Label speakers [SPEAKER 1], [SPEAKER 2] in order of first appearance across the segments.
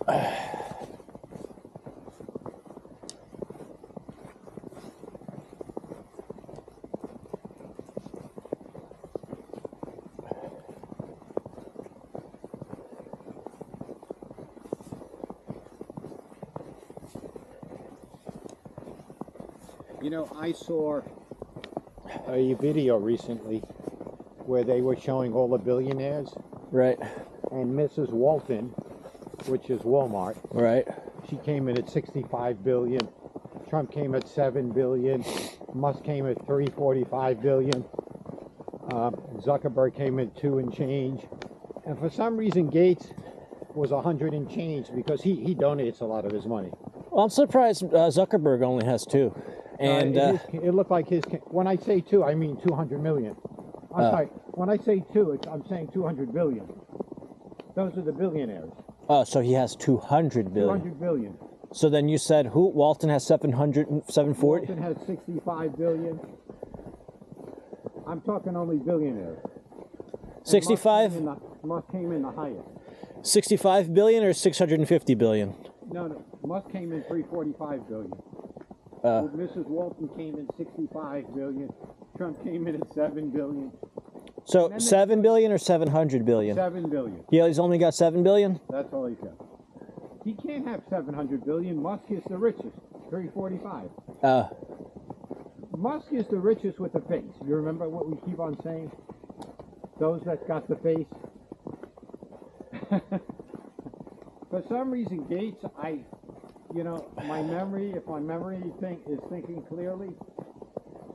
[SPEAKER 1] You know, I saw a video recently where they were showing all the billionaires.
[SPEAKER 2] Right.
[SPEAKER 1] And Mrs. Walton, which is Walmart,
[SPEAKER 2] Right.
[SPEAKER 1] she came in at 65 billion. Trump came at 7 billion. Musk came at 345 billion. Zuckerberg came at 2 and change. And for some reason, Gates was 100 and change because he donates a lot of his money.
[SPEAKER 2] Well, I'm surprised Zuckerberg only has 2. And
[SPEAKER 1] it looked like his. When I say 2, I mean 200 million. I'm sorry. When I say 2, I'm saying 200 billion. Those are the billionaires.
[SPEAKER 2] Oh, so he has 200 billion.
[SPEAKER 1] 200 billion.
[SPEAKER 2] So then you said who? Walton has 740?
[SPEAKER 1] Walton has 65 billion. I'm talking only billionaires.
[SPEAKER 2] 65?
[SPEAKER 1] Musk came in the highest.
[SPEAKER 2] 65 billion or 650 billion?
[SPEAKER 1] No. Musk came in 345 billion. Mrs. Walton came in 65 billion. Trump came in at 7 billion.
[SPEAKER 2] So 7 billion or 700 billion?
[SPEAKER 1] 7 billion.
[SPEAKER 2] Yeah, he's only got 7 billion?
[SPEAKER 1] That's all he's got. He can't have 700 billion. Musk is the richest. 345. Musk is the richest with the face. You remember what we keep on saying? Those that got the face. For some reason, Gates, my memory, if my memory is thinking clearly,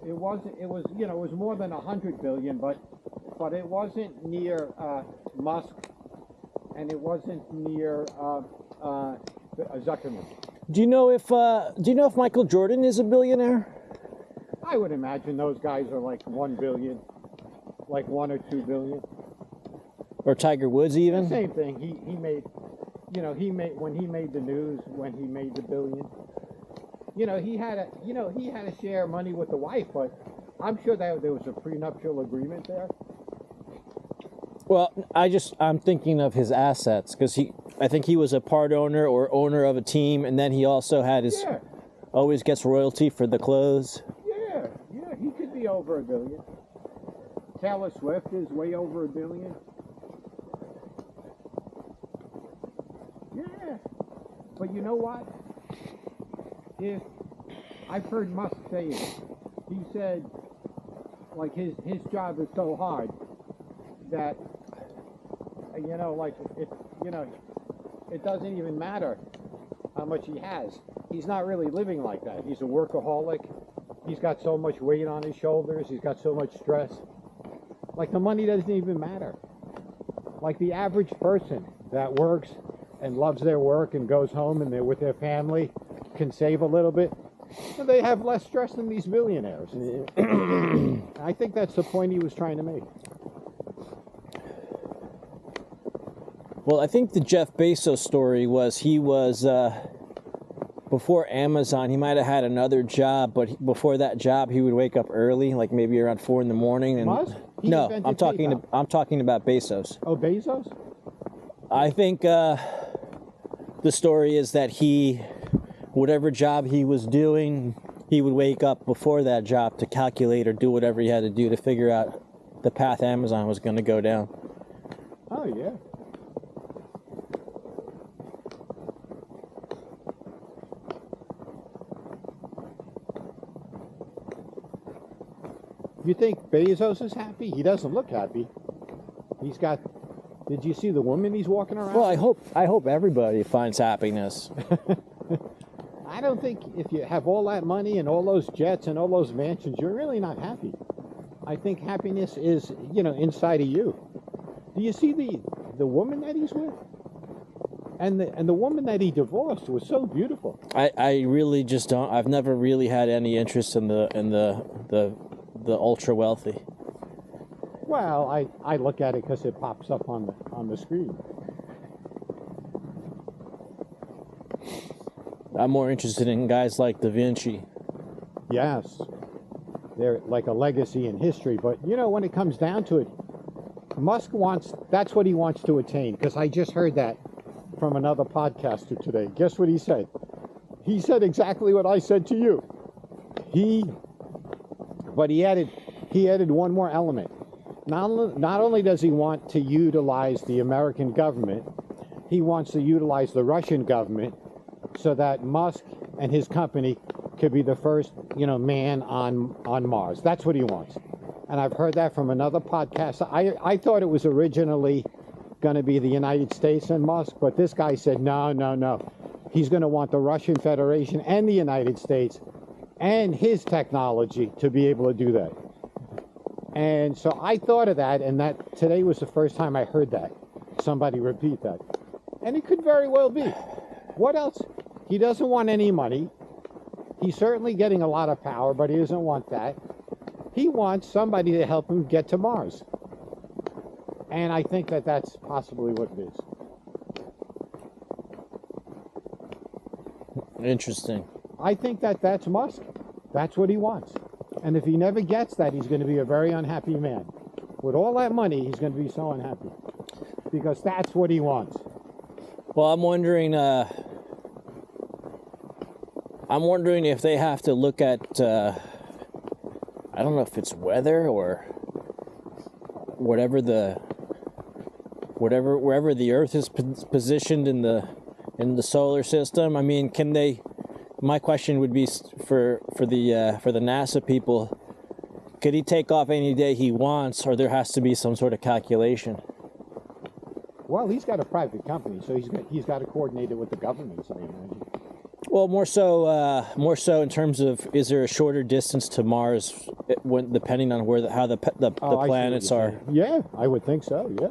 [SPEAKER 1] it was more than 100 billion, but it wasn't near Musk, and it wasn't near Zuckerberg.
[SPEAKER 2] Do you know if Michael Jordan is a billionaire?
[SPEAKER 1] I would imagine those guys are like 1 billion, like 1 or 2 billion.
[SPEAKER 2] Or Tiger Woods even?
[SPEAKER 1] Same thing. He made, when he made the news, when he made the billion. He had to share money with the wife, but I'm sure that there was a prenuptial agreement there.
[SPEAKER 2] Well, I'm thinking of his assets because I think he was a part owner or owner of a team, and then he also had his always gets royalty for the clothes.
[SPEAKER 1] Yeah, he could be over 1 billion. Taylor Swift is way over 1 billion. Yeah, but you know what? If I've heard Musk say it, he said, like his job is so hard that it doesn't even matter how much he has. He's not really living like that. He's a workaholic. He's got so much weight on his shoulders. He's got so much stress. Like the money doesn't even matter. Like the average person that works and loves their work and goes home and they're with their family can save a little bit. And they have less stress than these billionaires. I think that's the point he was trying to make.
[SPEAKER 2] Well, I think the Jeff Bezos story was he was, before Amazon, he might have had another job, but before that job, he would wake up early, like maybe around 4 in the morning. And
[SPEAKER 1] Musk?
[SPEAKER 2] No, I'm talking about Bezos.
[SPEAKER 1] Oh, Bezos?
[SPEAKER 2] I think the story is that whatever job he was doing, he would wake up before that job to calculate or do whatever he had to do to figure out the path Amazon was going to go down.
[SPEAKER 1] Oh, yeah. You think Bezos is happy? He doesn't look happy. He's got... Did you see the woman he's walking around?
[SPEAKER 2] Well, I hope everybody finds happiness.
[SPEAKER 1] I don't think if you have all that money and all those jets and all those mansions, you're really not happy. I think happiness is, inside of you. Do you see the woman that he's with? And the woman that he divorced was so beautiful.
[SPEAKER 2] I really just don't. I've never really had any interest in the ultra wealthy.
[SPEAKER 1] Well, I look at it because it pops up on the screen.
[SPEAKER 2] I'm more interested in guys like Da Vinci.
[SPEAKER 1] Yes, they're like a legacy in history. But when it comes down to it, Musk that's what he wants to attain. Because I just heard that from another podcaster today. Guess what he said? He said exactly what I said to you. But he added one more element. Not only does he want to utilize the American government, he wants to utilize the Russian government so that Musk and his company could be the first, man on Mars. That's what he wants. And I've heard that from another podcast. I thought it was originally going to be the United States and Musk, but this guy said no. He's going to want the Russian Federation and the United States and his technology to be able to do that. And so I thought of that, and that today was the first time I heard that. Somebody repeat that. And it could very well be. What else? He doesn't want any money. He's certainly getting a lot of power, but he doesn't want that. He wants somebody to help him get to Mars. And I think that that's possibly what it is.
[SPEAKER 2] Interesting.
[SPEAKER 1] I think that that's Musk. That's what he wants. And if he never gets that, he's going to be a very unhappy man. With all that money, he's going to be so unhappy. Because that's what he wants.
[SPEAKER 2] Well, I'm wondering if they have to look at, I don't know if it's weather or wherever the Earth is positioned in the solar system. I mean, can they? My question would be for the NASA people: could he take off any day he wants, or there has to be some sort of calculation?
[SPEAKER 1] Well, he's got a private company, so he's got to coordinate it with the government, I imagine.
[SPEAKER 2] Well, more so in terms of, is there a shorter distance to Mars, depending on how the planets are?
[SPEAKER 1] Yeah, I would think so. Yeah.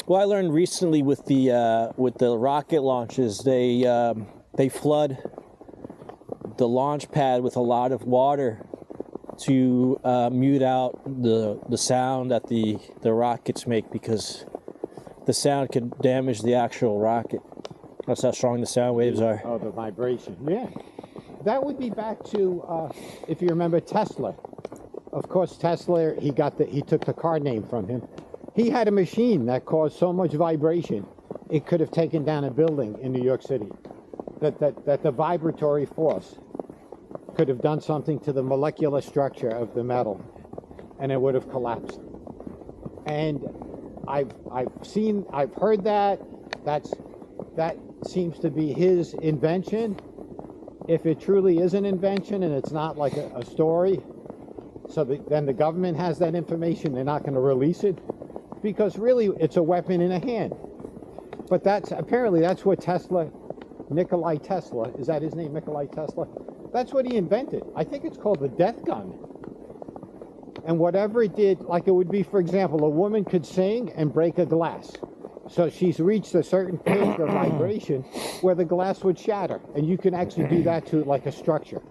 [SPEAKER 2] Well, I learned recently with the rocket launches, they flood the launch pad with a lot of water to mute out the sound that the rockets make, because the sound could damage the actual rocket. That's how strong the sound waves are.
[SPEAKER 1] Oh, the vibration. Yeah. That would be back to, if you remember Tesla. Of course, Tesla, he took the car name from him. He had a machine that caused so much vibration, it could have taken down a building in New York City. That the vibratory force could have done something to the molecular structure of the metal, and it would have collapsed. And I've heard that. That seems to be his invention. If it truly is an invention and it's not like a story, then the government has that information. They're not going to release it, because really it's a weapon in a hand. But apparently that's what Nikolai Tesla, is that his name, Nikolai Tesla? That's what he invented. I think it's called the death gun. And whatever it did, like it would be, for example, a woman could sing and break a glass. So she's reached a certain pitch of vibration where the glass would shatter. And you can actually do that to like a structure.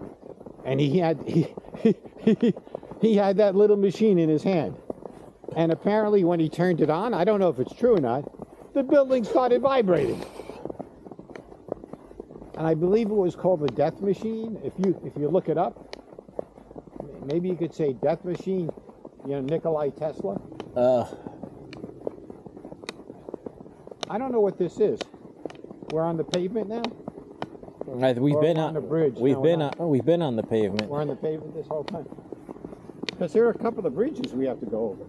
[SPEAKER 1] And he had that little machine in his hand. And apparently when he turned it on, I don't know if it's true or not, the building started vibrating. And I believe it was called the Death Machine. If you look it up, maybe you could say Death Machine, Nikolai Tesla. I don't know what this is. We're on the pavement now?
[SPEAKER 2] We've been on
[SPEAKER 1] the bridge.
[SPEAKER 2] We've been on the pavement.
[SPEAKER 1] We're on the pavement this whole time. Because there are a couple of bridges we have to go over.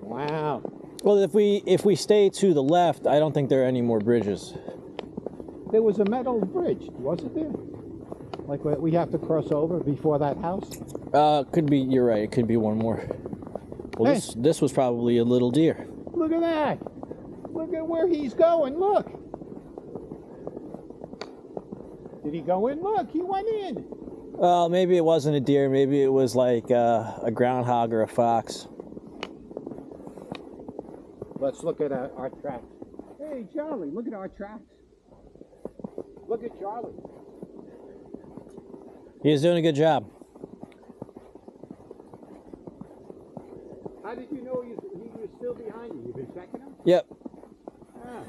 [SPEAKER 1] Wow.
[SPEAKER 2] Well, if we stay to the left, I don't think there are any more bridges.
[SPEAKER 1] There was a metal bridge, wasn't there? Like we have to cross over before that house?
[SPEAKER 2] Could be. You're right. It could be one more. Well,
[SPEAKER 1] Hey.
[SPEAKER 2] this was probably a little deer.
[SPEAKER 1] Look at that. Look at where he's going. Look. Did he go in? Look, he went in.
[SPEAKER 2] Well, maybe it wasn't a deer. Maybe it was like a groundhog or a fox.
[SPEAKER 1] Let's look at our tracks. Hey, Charlie, look at our tracks. Look at Charlie.
[SPEAKER 2] He's doing a good job.
[SPEAKER 1] How did you know he was still behind you? You've been checking him?
[SPEAKER 2] Yep.
[SPEAKER 1] Ah.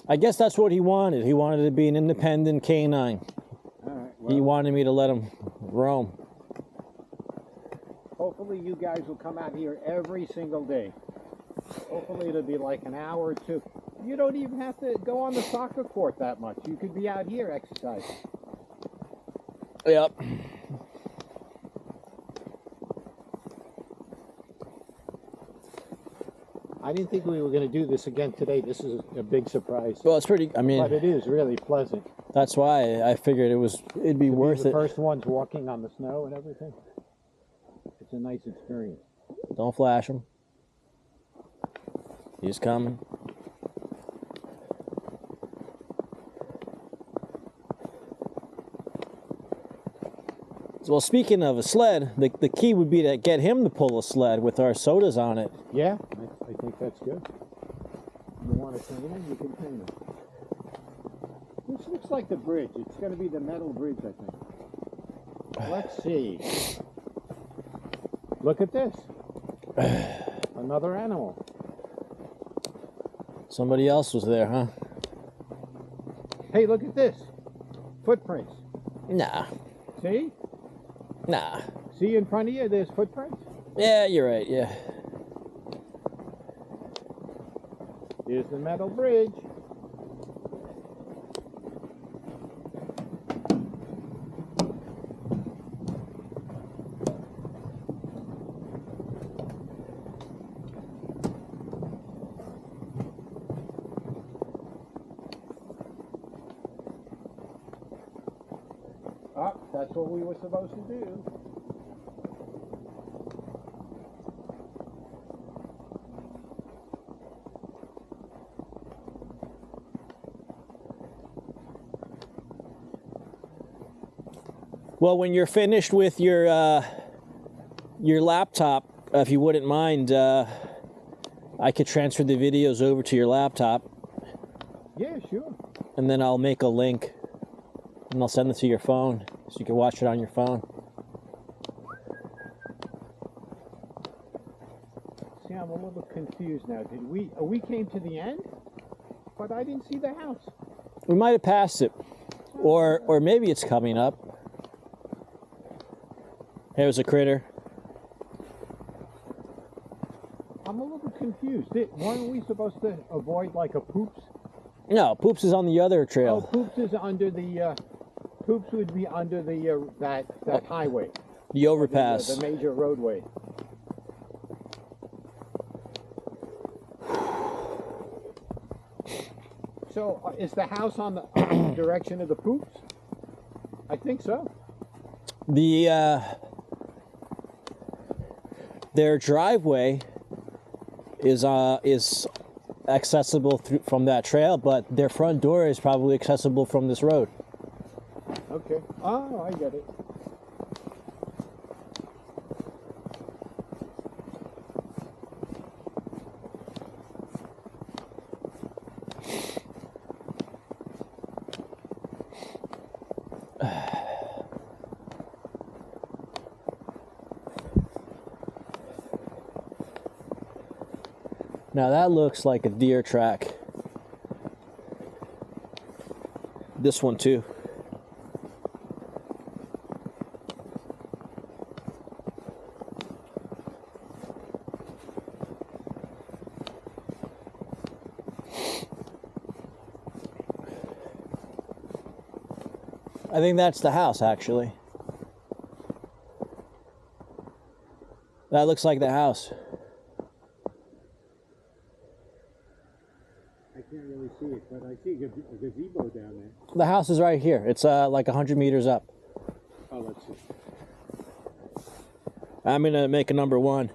[SPEAKER 2] I guess that's what he wanted. He wanted to be an independent canine.
[SPEAKER 1] All right,
[SPEAKER 2] He
[SPEAKER 1] well,
[SPEAKER 2] wanted me to let him roam.
[SPEAKER 1] hopefully you guys will come out here every single day. Hopefully it'll be like an hour or two. You don't even have to go on the soccer court that much. You could be out here exercising.
[SPEAKER 2] Yep.
[SPEAKER 1] I didn't think we were going to do this again today. This is a big surprise.
[SPEAKER 2] Well, it's pretty. I mean,
[SPEAKER 1] But it is really pleasant.
[SPEAKER 2] that's why I figured it'd be worth
[SPEAKER 1] the
[SPEAKER 2] it.
[SPEAKER 1] first ones walking on the snow and everything. It's a nice experience.
[SPEAKER 2] Don't flash him. He's coming. Well, speaking of a sled, the key would be to get him to pull a sled with our sodas on it.
[SPEAKER 1] Yeah, I think that's good. You want to train him? You can train him. This looks like the bridge. It's going to be the metal bridge, I think. Let's see. Look at this. Another animal.
[SPEAKER 2] Somebody else was there, huh?
[SPEAKER 1] Hey, look at this. Footprints.
[SPEAKER 2] Nah.
[SPEAKER 1] See?
[SPEAKER 2] Nah.
[SPEAKER 1] See in front of you, there's footprints?
[SPEAKER 2] Yeah, you're right, yeah.
[SPEAKER 1] Here's the metal bridge. Oh, that's what we were supposed to do.
[SPEAKER 2] Well, when you're finished with your laptop, if you wouldn't mind, I could transfer the videos over to your laptop,
[SPEAKER 1] Yeah, sure.
[SPEAKER 2] and then I'll make a link, and I'll send it to your phone, so you can watch it on your phone.
[SPEAKER 1] See, I'm a little confused now. Did we came to the end? But I didn't see the house.
[SPEAKER 2] We might have passed it, or maybe it's coming up. There's a critter.
[SPEAKER 1] I'm a little confused. Weren't we supposed to avoid like a poops?
[SPEAKER 2] No, Poops is on the other
[SPEAKER 1] Oh,
[SPEAKER 2] trail.
[SPEAKER 1] poops is under the. Poops would be under the that highway,
[SPEAKER 2] The overpass.
[SPEAKER 1] the major roadway. So is the house on the direction of the poops? I think so.
[SPEAKER 2] Their driveway is accessible from that trail, but their front door is probably accessible from this road.
[SPEAKER 1] Okay. Oh, I get it.
[SPEAKER 2] Now that looks like a deer track. This one too. I think that's the house, actually. That looks like the house.
[SPEAKER 1] I can't really see it, but I see a gazebo down there.
[SPEAKER 2] The house is right here. It's like 100 meters up.
[SPEAKER 1] Oh, let's see.
[SPEAKER 2] I'm gonna make a number 1.